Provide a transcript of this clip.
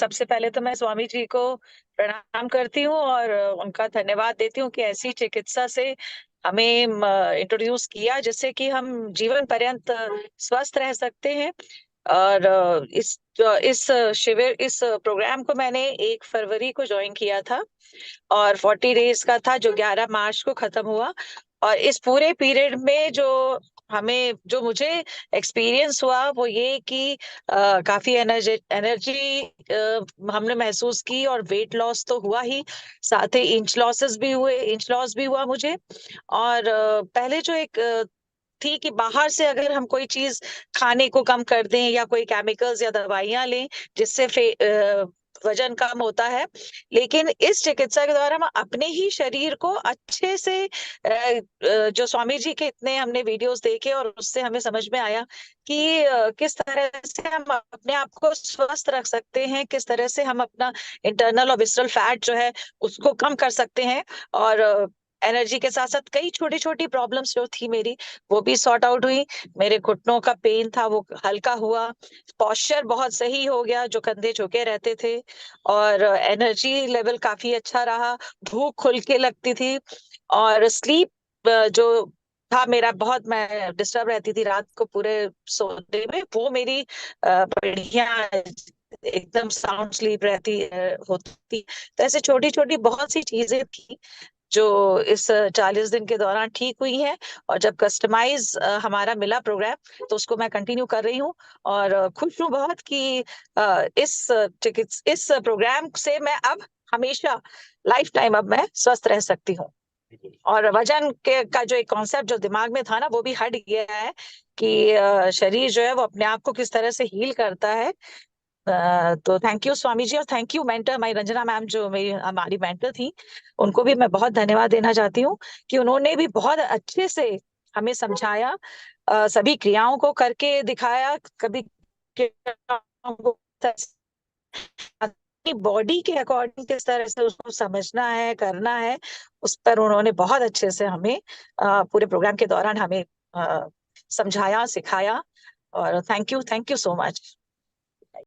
सबसे पहले तो मैं स्वामी जी को प्रणाम करती हूँ और उनका धन्यवाद देती हूँ कि ऐसी चिकित्सा से हमें इंट्रोड्यूस किया जिससे कि हम जीवन पर्यंत स्वस्थ रह सकते हैं। और इस प्रोग्राम को मैंने 1 फरवरी को ज्वाइन किया था और 40 डेज का था जो 11 मार्च को खत्म हुआ। और इस पूरे पीरियड में जो मुझे एक्सपीरियंस हुआ वो ये कि काफी एनर्जी एनर्जी हमने महसूस की और वेट लॉस तो हुआ ही, साथ ही इंच लॉस भी हुआ मुझे। और पहले जो एक थी कि बाहर से अगर हम कोई चीज खाने को कम कर दें या कोई केमिकल्स या दवाइयां लें जिससे वजन कम होता है, लेकिन इस चिकित्सा के द्वारा हम अपने ही शरीर को अच्छे से जो स्वामी जी के इतने हमने वीडियोस देखे और उससे हमें समझ में आया कि किस तरह से हम अपने आप को स्वस्थ रख सकते हैं, किस तरह से हम अपना इंटरनल और विसरल फैट जो है उसको कम कर सकते हैं। और एनर्जी के साथ साथ कई छोटी छोटी प्रॉब्लम्स जो थी मेरी वो भी सॉर्ट आउट हुई। मेरे घुटनों का पेन था वो हल्का हुआ, पोस्चर बहुत सही हो गया, जो कंधे झुके रहते थे, और एनर्जी लेवल काफी अच्छा रहा, भूख खुल के लगती थी। और स्लीप जो था मेरा, बहुत मैं डिस्टर्ब रहती थी रात को पूरे सोने में, वो मेरी बढ़िया एकदम साउंड स्लीप होती। तो ऐसे छोटी छोटी बहुत सी चीजें थी जो इस 40 दिन के दौरान ठीक हुई है। और जब कस्टमाइज हमारा मिला प्रोग्राम तो उसको मैं कंटिन्यू कर रही हूँ। और खुश हूँ बहुत कि इस प्रोग्राम से मैं अब हमेशा लाइफ टाइम अब मैं स्वस्थ रह सकती हूँ। और वजन के का जो एक कॉन्सेप्ट जो दिमाग में था ना वो भी हट गया है कि शरीर जो है वो अपने आप को किस तरह से हील करता है। तो थैंक यू स्वामी जी, और thank you mentor my Ranjana ma'am जो मेरी हमारी मेंटर थी, उनको भी मैं बहुत धन्यवाद देना चाहती हूँ कि उन्होंने भी बहुत अच्छे से हमें समझाया, सभी क्रियाओं को करके दिखाया, कभी क्रियाओं को अपनी बॉडी के अकॉर्डिंग किस तरह से उसको समझना है, करना है, उस पर उन्होंने बहुत अच्छे से हमें पूरे प्रोग्राम के दौरान हमें समझाया, सिखाया। और थैंक यू सो मच।